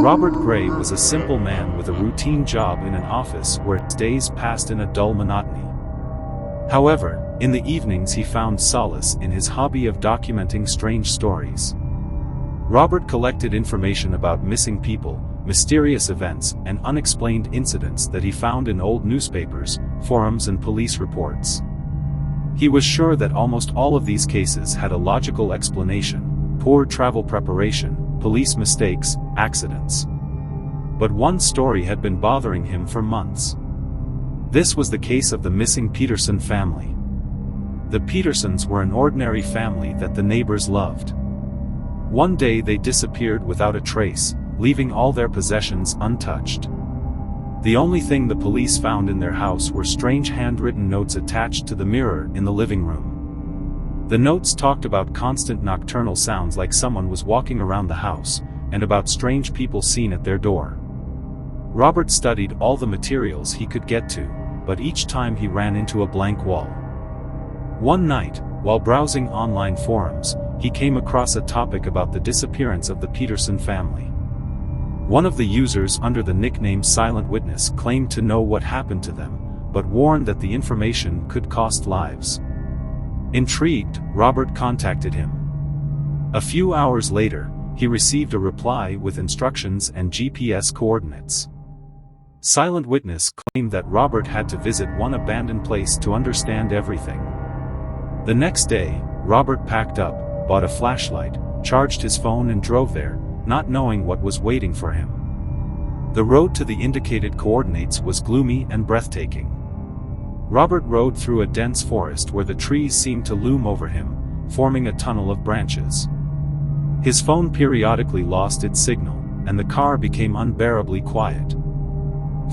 Robert Gray was a simple man with a routine job in an office where his days passed in a dull monotony. However, in the evenings he found solace in his hobby of documenting strange stories. Robert collected information about missing people, mysterious events, and unexplained incidents that he found in old newspapers, forums, and police reports. He was sure that almost all of these cases had a logical explanation: poor travel preparation, police mistakes, accidents. But one story had been bothering him for months. This was the case of the missing Peterson family. The Petersons were an ordinary family that the neighbors loved. One day they disappeared without a trace, leaving all their possessions untouched. The only thing the police found in their house were strange handwritten notes attached to the mirror in the living room. The notes talked about constant nocturnal sounds like someone was walking around the house, and about strange people seen at their door. Robert studied all the materials he could get to, but each time he ran into a blank wall. One night, while browsing online forums, he came across a topic about the disappearance of the Peterson family. One of the users under the nickname Silent Witness claimed to know what happened to them, but warned that the information could cost lives. Intrigued, Robert contacted him. A few hours later, he received a reply with instructions and GPS coordinates. Silent Witness claimed that Robert had to visit one abandoned place to understand everything. The next day, Robert packed up, bought a flashlight, charged his phone and drove there, not knowing what was waiting for him. The road to the indicated coordinates was gloomy and breathtaking. Robert rode through a dense forest where the trees seemed to loom over him, forming a tunnel of branches. His phone periodically lost its signal, and the car became unbearably quiet.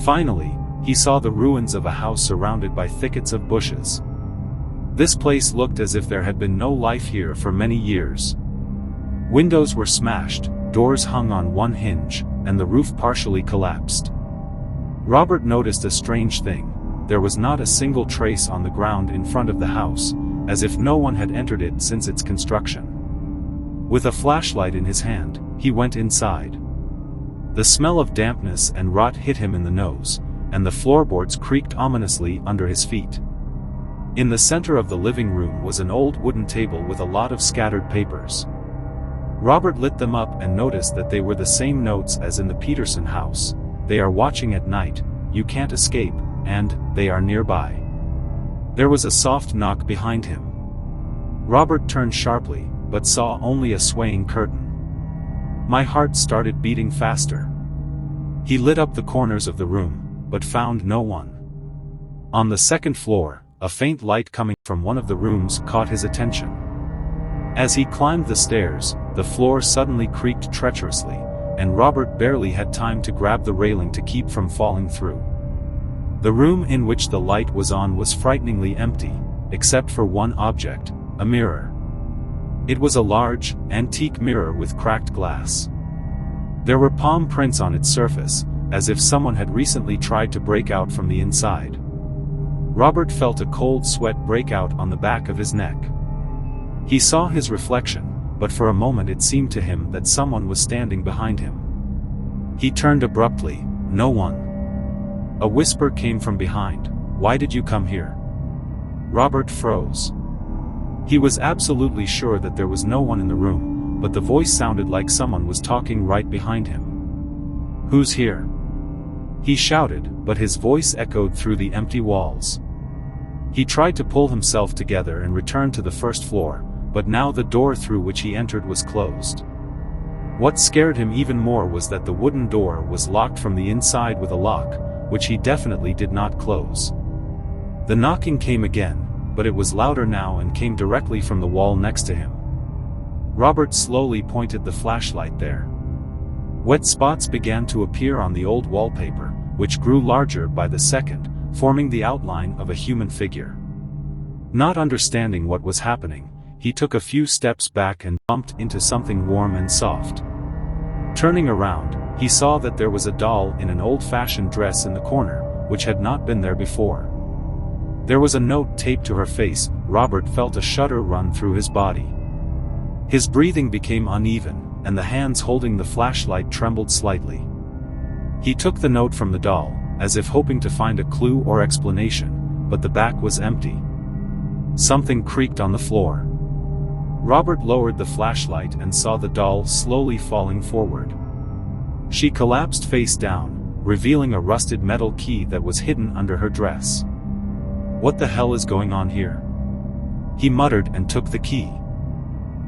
Finally, he saw the ruins of a house surrounded by thickets of bushes. This place looked as if there had been no life here for many years. Windows were smashed, doors hung on one hinge, and the roof partially collapsed. Robert noticed a strange thing. There was not a single trace on the ground in front of the house, as if no one had entered it since its construction. With a flashlight in his hand, he went inside. The smell of dampness and rot hit him in the nose, and the floorboards creaked ominously under his feet. In the center of the living room was an old wooden table with a lot of scattered papers. Robert lit them up and noticed that they were the same notes as in the Peterson house: "They are watching at night, you can't escape," and "They are nearby." There was a soft knock behind him. Robert turned sharply, but saw only a swaying curtain. My heart started beating faster. He lit up the corners of the room, but found no one. On the second floor, a faint light coming from one of the rooms caught his attention. As he climbed the stairs, the floor suddenly creaked treacherously, and Robert barely had time to grab the railing to keep from falling through. The room in which the light was on was frighteningly empty, except for one object: a mirror. It was a large, antique mirror with cracked glass. There were palm prints on its surface, as if someone had recently tried to break out from the inside. Robert felt a cold sweat break out on the back of his neck. He saw his reflection, but for a moment it seemed to him that someone was standing behind him. He turned abruptly. No one. A whisper came from behind. "Why did you come here?" Robert froze. He was absolutely sure that there was no one in the room, but the voice sounded like someone was talking right behind him. "Who's here?" he shouted, but his voice echoed through the empty walls. He tried to pull himself together and return to the first floor, but now the door through which he entered was closed. What scared him even more was that the wooden door was locked from the inside with a lock, which he definitely did not close. The knocking came again, but it was louder now and came directly from the wall next to him. Robert slowly pointed the flashlight there. Wet spots began to appear on the old wallpaper, which grew larger by the second, forming the outline of a human figure. Not understanding what was happening, he took a few steps back and bumped into something warm and soft. Turning around, he saw that there was a doll in an old-fashioned dress in the corner, which had not been there before. There was a note taped to her face. Robert felt a shudder run through his body. His breathing became uneven, and the hands holding the flashlight trembled slightly. He took the note from the doll, as if hoping to find a clue or explanation, but the back was empty. Something creaked on the floor. Robert lowered the flashlight and saw the doll slowly falling forward. She collapsed face down, revealing a rusted metal key that was hidden under her dress. "What the hell is going on here?" he muttered and took the key.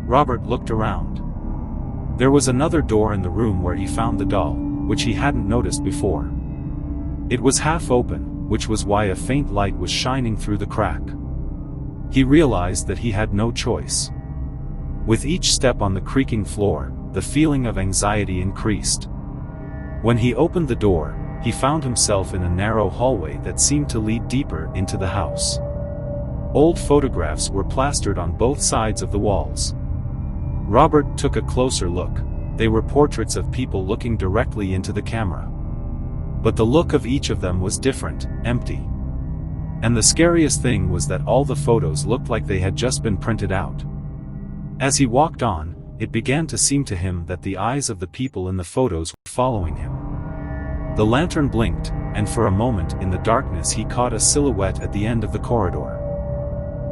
Robert looked around. There was another door in the room where he found the doll, which he hadn't noticed before. It was half open, which was why a faint light was shining through the crack. He realized that he had no choice. With each step on the creaking floor, the feeling of anxiety increased. When he opened the door, he found himself in a narrow hallway that seemed to lead deeper into the house. Old photographs were plastered on both sides of the walls. Robert took a closer look. They were portraits of people looking directly into the camera. But the look of each of them was different, empty. And the scariest thing was that all the photos looked like they had just been printed out. As he walked on, it began to seem to him that the eyes of the people in the photos were following him. The lantern blinked, and for a moment in the darkness he caught a silhouette at the end of the corridor.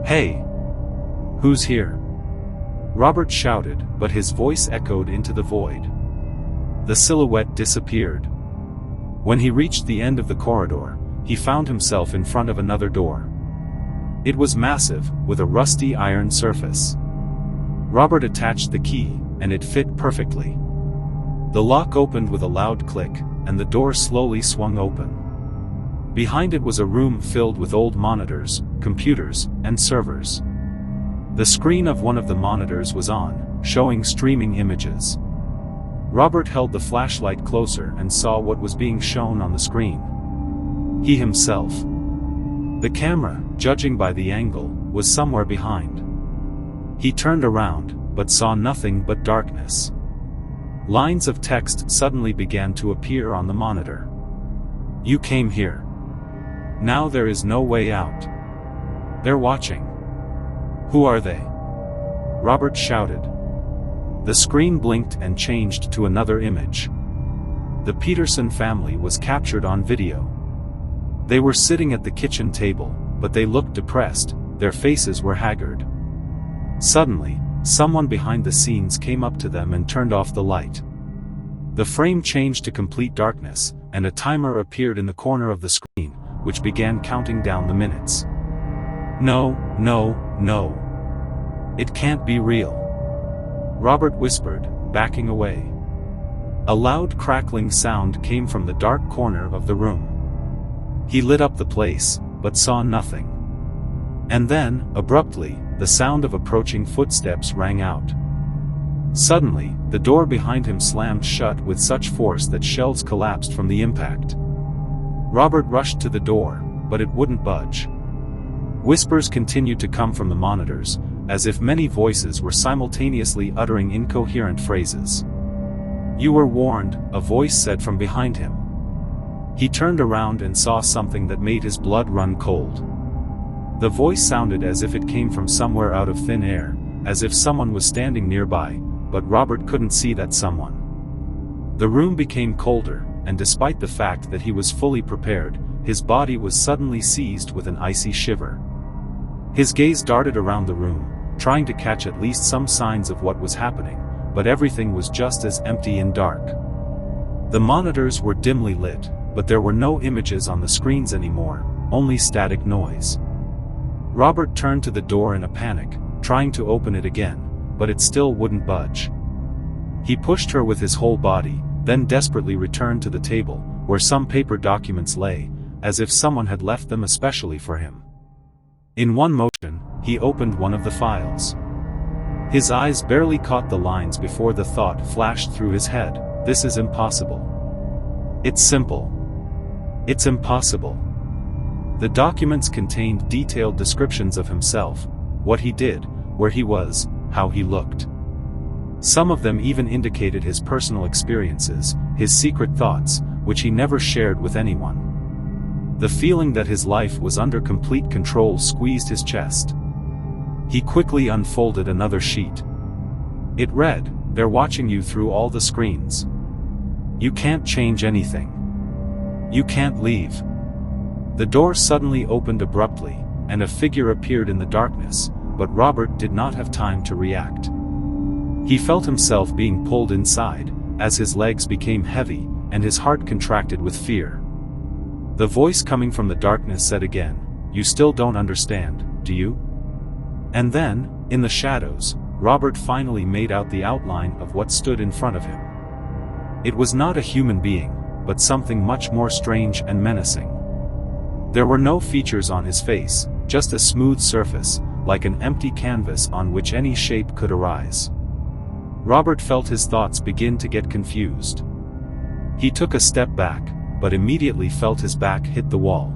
"Hey! Who's here?" Robert shouted, but his voice echoed into the void. The silhouette disappeared. When he reached the end of the corridor, he found himself in front of another door. It was massive, with a rusty iron surface. Robert attached the key, and it fit perfectly. The lock opened with a loud click, and the door slowly swung open. Behind it was a room filled with old monitors, computers, and servers. The screen of one of the monitors was on, showing streaming images. Robert held the flashlight closer and saw what was being shown on the screen. He himself. The camera, judging by the angle, was somewhere behind. He turned around, but saw nothing but darkness. Lines of text suddenly began to appear on the monitor. "You came here. Now there is no way out. They're watching." "Who are they?" Robert shouted. The screen blinked and changed to another image. The Peterson family was captured on video. They were sitting at the kitchen table, but they looked depressed, their faces were haggard. Suddenly, someone behind the scenes came up to them and turned off the light. The frame changed to complete darkness, and a timer appeared in the corner of the screen, which began counting down the minutes. "No, no, no. It can't be real," Robert whispered, backing away. A loud crackling sound came from the dark corner of the room. He lit up the place, but saw nothing. And then, abruptly, the sound of approaching footsteps rang out. Suddenly, the door behind him slammed shut with such force that shelves collapsed from the impact. Robert rushed to the door, but it wouldn't budge. Whispers continued to come from the monitors, as if many voices were simultaneously uttering incoherent phrases. "You were warned," a voice said from behind him. He turned around and saw something that made his blood run cold. The voice sounded as if it came from somewhere out of thin air, as if someone was standing nearby, but Robert couldn't see that someone. The room became colder, and despite the fact that he was fully prepared, his body was suddenly seized with an icy shiver. His gaze darted around the room, trying to catch at least some signs of what was happening, but everything was just as empty and dark. The monitors were dimly lit, but there were no images on the screens anymore, only static noise. Robert turned to the door in a panic, trying to open it again, but it still wouldn't budge. He pushed her with his whole body, then desperately returned to the table, where some paper documents lay, as if someone had left them especially for him. In one motion, he opened one of the files. His eyes barely caught the lines before the thought flashed through his head: this is impossible. It's simple. It's impossible. The documents contained detailed descriptions of himself, what he did, where he was, how he looked. Some of them even indicated his personal experiences, his secret thoughts, which he never shared with anyone. The feeling that his life was under complete control squeezed his chest. He quickly unfolded another sheet. It read, they're watching you through all the screens. You can't change anything. You can't leave." The door suddenly opened abruptly, and a figure appeared in the darkness, but Robert did not have time to react. He felt himself being pulled inside, as his legs became heavy, and his heart contracted with fear. The voice coming from the darkness said again, "You still don't understand, do you?" And then, in the shadows, Robert finally made out the outline of what stood in front of him. It was not a human being, but something much more strange and menacing. There were no features on his face, just a smooth surface, like an empty canvas on which any shape could arise. Robert felt his thoughts begin to get confused. He took a step back, but immediately felt his back hit the wall.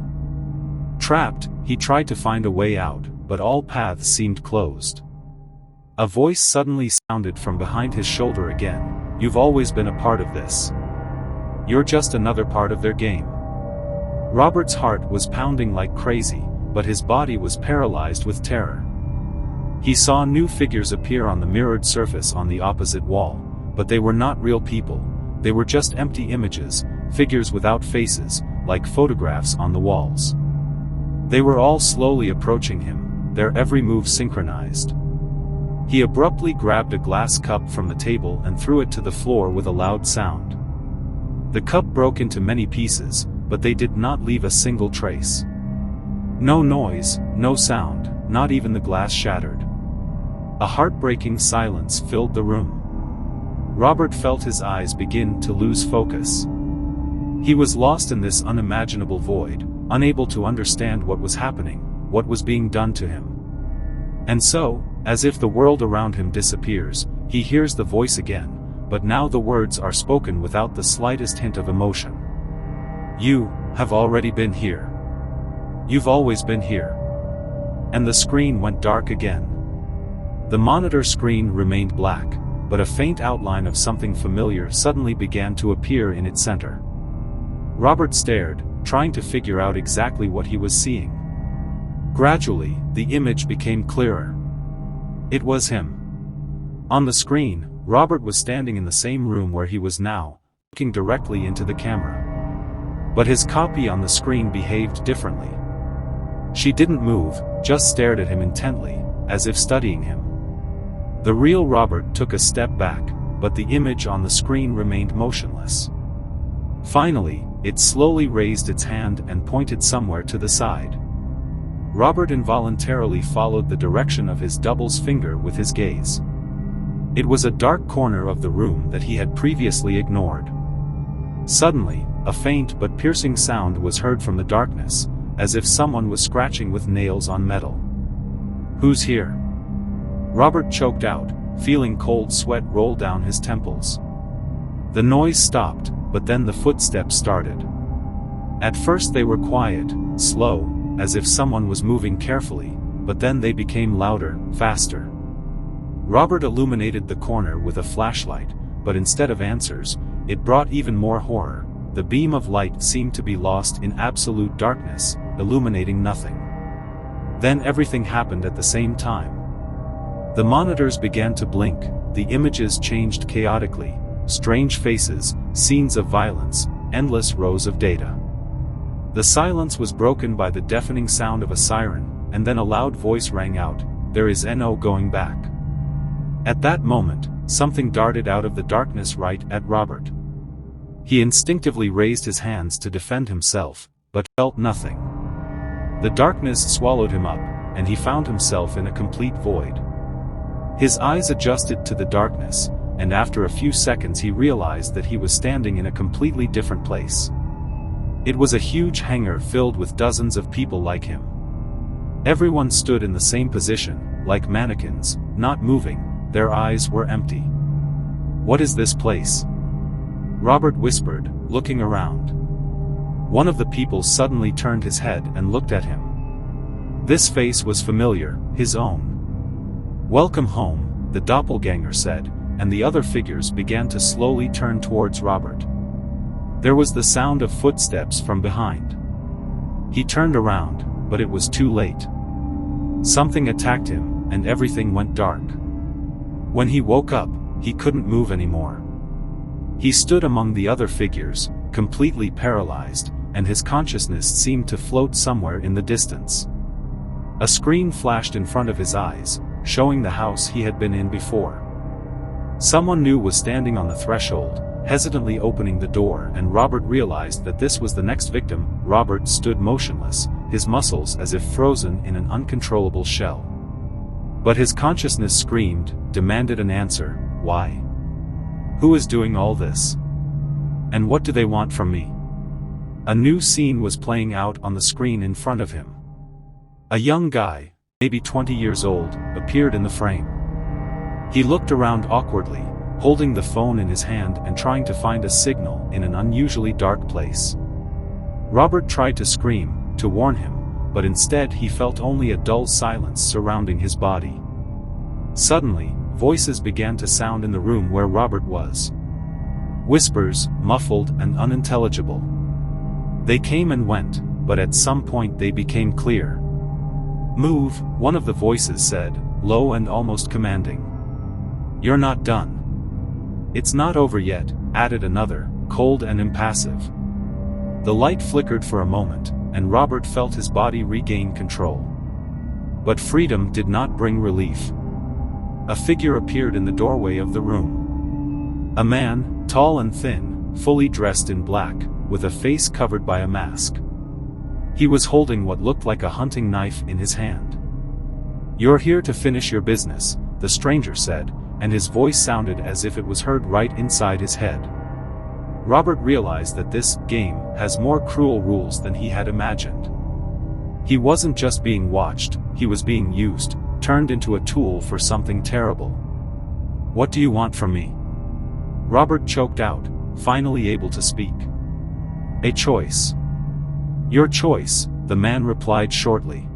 Trapped, he tried to find a way out, but all paths seemed closed. A voice suddenly sounded from behind his shoulder again, "You've always been a part of this. You're just another part of their game." Robert's heart was pounding like crazy, but his body was paralyzed with terror. He saw new figures appear on the mirrored surface on the opposite wall, but they were not real people, they were just empty images, figures without faces, like photographs on the walls. They were all slowly approaching him, their every move synchronized. He abruptly grabbed a glass cup from the table and threw it to the floor with a loud sound. The cup broke into many pieces, but they did not leave a single trace. No noise, no sound, not even the glass shattered. A heartbreaking silence filled the room. Robert felt his eyes begin to lose focus. He was lost in this unimaginable void, unable to understand what was happening, what was being done to him. And so, as if the world around him disappears, he hears the voice again, but now the words are spoken without the slightest hint of emotion. "You have already been here. You've always been here." And the screen went dark again. The monitor screen remained black, but a faint outline of something familiar suddenly began to appear in its center. Robert stared, trying to figure out exactly what he was seeing. Gradually, the image became clearer. It was him. On the screen, Robert was standing in the same room where he was now, looking directly into the camera. But his copy on the screen behaved differently. She didn't move, just stared at him intently, as if studying him. The real Robert took a step back, but the image on the screen remained motionless. Finally, it slowly raised its hand and pointed somewhere to the side. Robert involuntarily followed the direction of his double's finger with his gaze. It was a dark corner of the room that he had previously ignored. Suddenly, a faint but piercing sound was heard from the darkness, as if someone was scratching with nails on metal. "Who's here?" Robert choked out, feeling cold sweat roll down his temples. The noise stopped, but then the footsteps started. At first they were quiet, slow, as if someone was moving carefully, but then they became louder, faster. Robert illuminated the corner with a flashlight, but instead of answers, it brought even more horror. The beam of light seemed to be lost in absolute darkness, illuminating nothing. Then everything happened at the same time. The monitors began to blink, the images changed chaotically, strange faces, scenes of violence, endless rows of data. The silence was broken by the deafening sound of a siren, and then a loud voice rang out, "There is no going back." At that moment, something darted out of the darkness right at Robert. He instinctively raised his hands to defend himself, but felt nothing. The darkness swallowed him up, and he found himself in a complete void. His eyes adjusted to the darkness, and after a few seconds he realized that he was standing in a completely different place. It was a huge hangar filled with dozens of people like him. Everyone stood in the same position, like mannequins, not moving, their eyes were empty. "What is this place?" Robert whispered, looking around. One of the people suddenly turned his head and looked at him. This face was familiar, his own. "Welcome home," the doppelganger said, and the other figures began to slowly turn towards Robert. There was the sound of footsteps from behind. He turned around, but it was too late. Something attacked him, and everything went dark. When he woke up, he couldn't move anymore. He stood among the other figures, completely paralyzed, and his consciousness seemed to float somewhere in the distance. A screen flashed in front of his eyes, showing the house he had been in before. Someone new was standing on the threshold, hesitantly opening the door, and Robert realized that this was the next victim. Robert stood motionless, his muscles as if frozen in an uncontrollable shell. But his consciousness screamed, demanded an answer. Why? Who is doing all this? And what do they want from me? A new scene was playing out on the screen in front of him. A young guy, maybe 20 years old, appeared in the frame. He looked around awkwardly, holding the phone in his hand and trying to find a signal in an unusually dark place. Robert tried to scream, to warn him, but instead he felt only a dull silence surrounding his body. Suddenly, voices began to sound in the room where Robert was. Whispers, muffled and unintelligible. They came and went, but at some point they became clear. "Move," one of the voices said, low and almost commanding. "You're not done." "It's not over yet," added another, cold and impassive. The light flickered for a moment, and Robert felt his body regain control. But freedom did not bring relief. A figure appeared in the doorway of the room. A man, tall and thin, fully dressed in black, with a face covered by a mask. He was holding what looked like a hunting knife in his hand. "You're here to finish your business," the stranger said, and his voice sounded as if it was heard right inside his head. Robert realized that this game has more cruel rules than he had imagined. He wasn't just being watched, he was being used, turned into a tool for something terrible. "What do you want from me?" Robert choked out, finally able to speak. "A choice." "Your choice," the man replied shortly.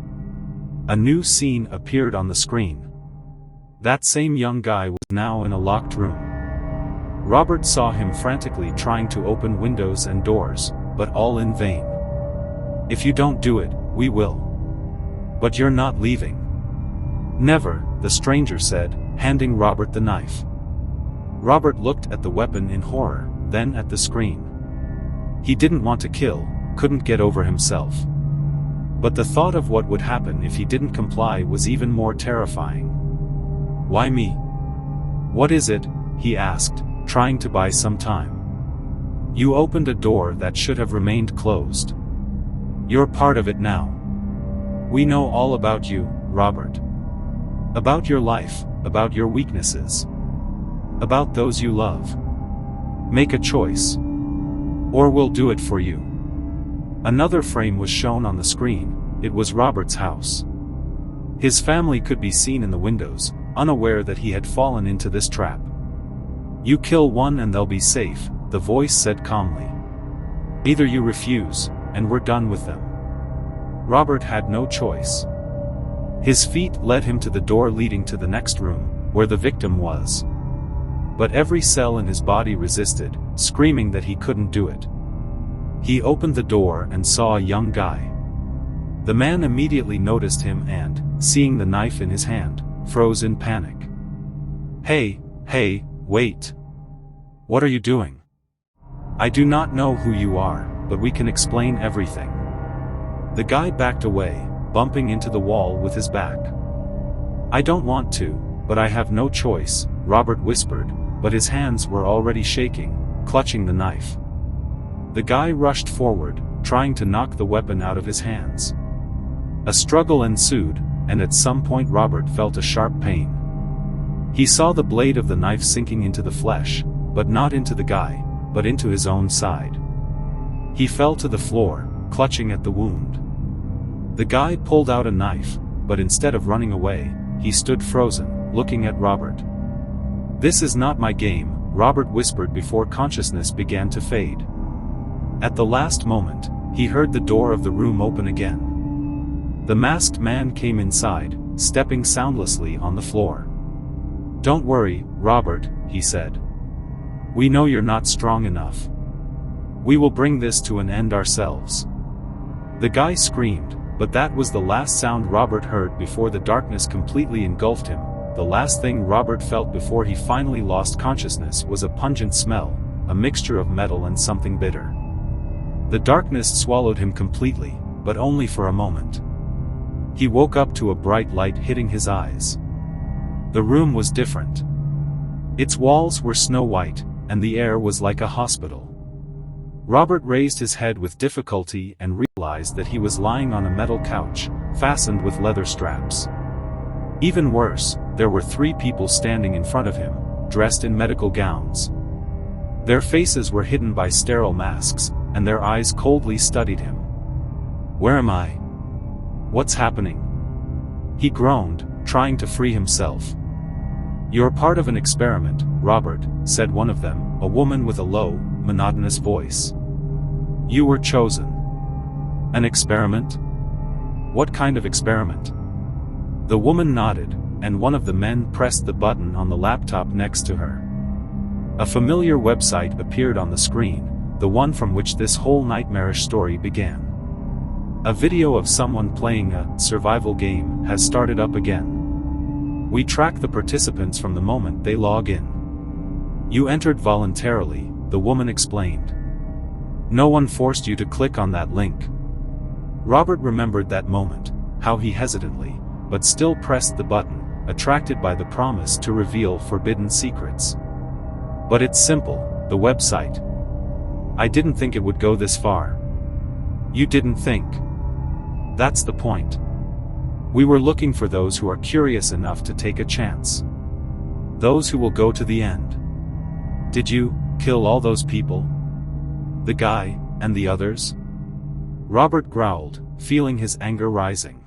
A new scene appeared on the screen. That same young guy was now in a locked room. Robert saw him frantically trying to open windows and doors, but all in vain. "If you don't do it, we will." "But you're not leaving." "Never," the stranger said, handing Robert the knife. Robert looked at the weapon in horror, then at the screen. He didn't want to kill, couldn't get over himself. But the thought of what would happen if he didn't comply was even more terrifying. "Why me?" "What is it?" he asked, trying to buy some time. "You opened a door that should have remained closed. You're part of it now. We know all about you, Robert. About your life, about your weaknesses. About those you love. Make a choice. Or we'll do it for you." Another frame was shown on the screen. It was Robert's house. His family could be seen in the windows, unaware that he had fallen into this trap. "You kill one and they'll be safe," the voice said calmly. "Either you refuse, and we're done with them." Robert had no choice. His feet led him to the door leading to the next room, where the victim was. But every cell in his body resisted, screaming that he couldn't do it. He opened the door and saw a young guy. The man immediately noticed him and, seeing the knife in his hand, froze in panic. Hey, wait. What are you doing?" "I do not know who you are, but we can explain everything." The guy backed away, bumping into the wall with his back. "I don't want to, but I have no choice," Robert whispered, but his hands were already shaking, clutching the knife. The guy rushed forward, trying to knock the weapon out of his hands. A struggle ensued, and at some point Robert felt a sharp pain. He saw the blade of the knife sinking into the flesh, but not into the guy, but into his own side. He fell to the floor, clutching at the wound. The guy pulled out a knife, but instead of running away, he stood frozen, looking at Robert. "This is not my game," Robert whispered before consciousness began to fade. At the last moment, he heard the door of the room open again. The masked man came inside, stepping soundlessly on the floor. "Don't worry, Robert," he said. "We know you're not strong enough. We will bring this to an end ourselves." The guy screamed, but that was the last sound Robert heard before the darkness completely engulfed him, the last thing Robert felt before he finally lost consciousness was a pungent smell, a mixture of metal and something bitter. The darkness swallowed him completely, but only for a moment. He woke up to a bright light hitting his eyes. The room was different. Its walls were snow white, and the air was like a hospital. Robert raised his head with difficulty and realized that he was lying on a metal couch, fastened with leather straps. Even worse, there were 3 people standing in front of him, dressed in medical gowns. Their faces were hidden by sterile masks, and their eyes coldly studied him. "Where am I? What's happening?" He groaned, trying to free himself. "You're part of an experiment, Robert," said one of them, a woman with a low, monotonous voice. "You were chosen." "An experiment? What kind of experiment?" The woman nodded, and one of the men pressed the button on the laptop next to her. A familiar website appeared on the screen, the one from which this whole nightmarish story began. A video of someone playing a survival game has started up again. We track the participants from the moment they log in. "You entered voluntarily," the woman explained. "No one forced you to click on that link." Robert remembered that moment, how he hesitantly, but still pressed the button, attracted by the promise to reveal forbidden secrets. "But it's simple, the website. I didn't think it would go this far." "You didn't think. That's the point. We were looking for those who are curious enough to take a chance. Those who will go to the end." "Did you kill all those people? The guy, and the others?" Robert growled, feeling his anger rising.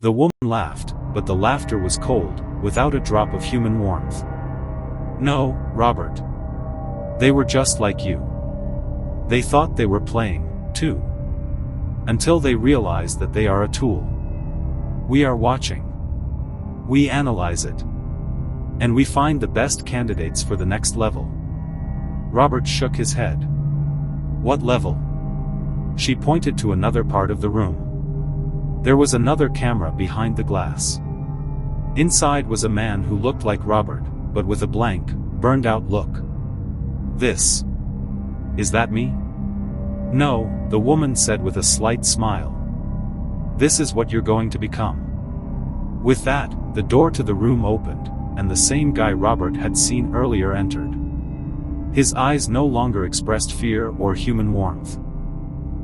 The woman laughed, but the laughter was cold, without a drop of human warmth. "No, Robert. They were just like you. They thought they were playing, too. Until they realized that they are a tool. We are watching. We analyze it. And we find the best candidates for the next level." Robert shook his head. "What level?" She pointed to another part of the room. There was another camera behind the glass. Inside was a man who looked like Robert, but with a blank, burned-out look. "This. Is that me?" "No," the woman said with a slight smile. "This is what you're going to become." With that, the door to the room opened, and the same guy Robert had seen earlier entered. His eyes no longer expressed fear or human warmth.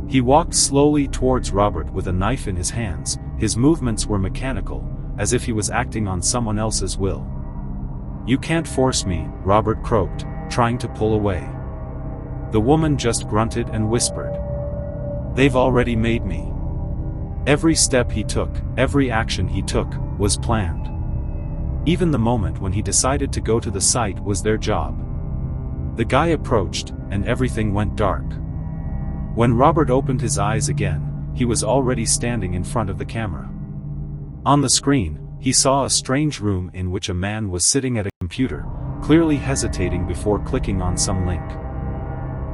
He walked slowly towards Robert with a knife in his hands. His movements were mechanical, as if he was acting on someone else's will. "You can't force me," Robert croaked, trying to pull away. The woman just grunted and whispered. "They've already made me." Every step he took, every action he took, was planned. Even the moment when he decided to go to the site was their job. The guy approached, and everything went dark. When Robert opened his eyes again, he was already standing in front of the camera. On the screen, he saw a strange room in which a man was sitting at a computer, clearly hesitating before clicking on some link.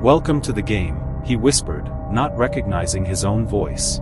"Welcome to the game," he whispered, not recognizing his own voice.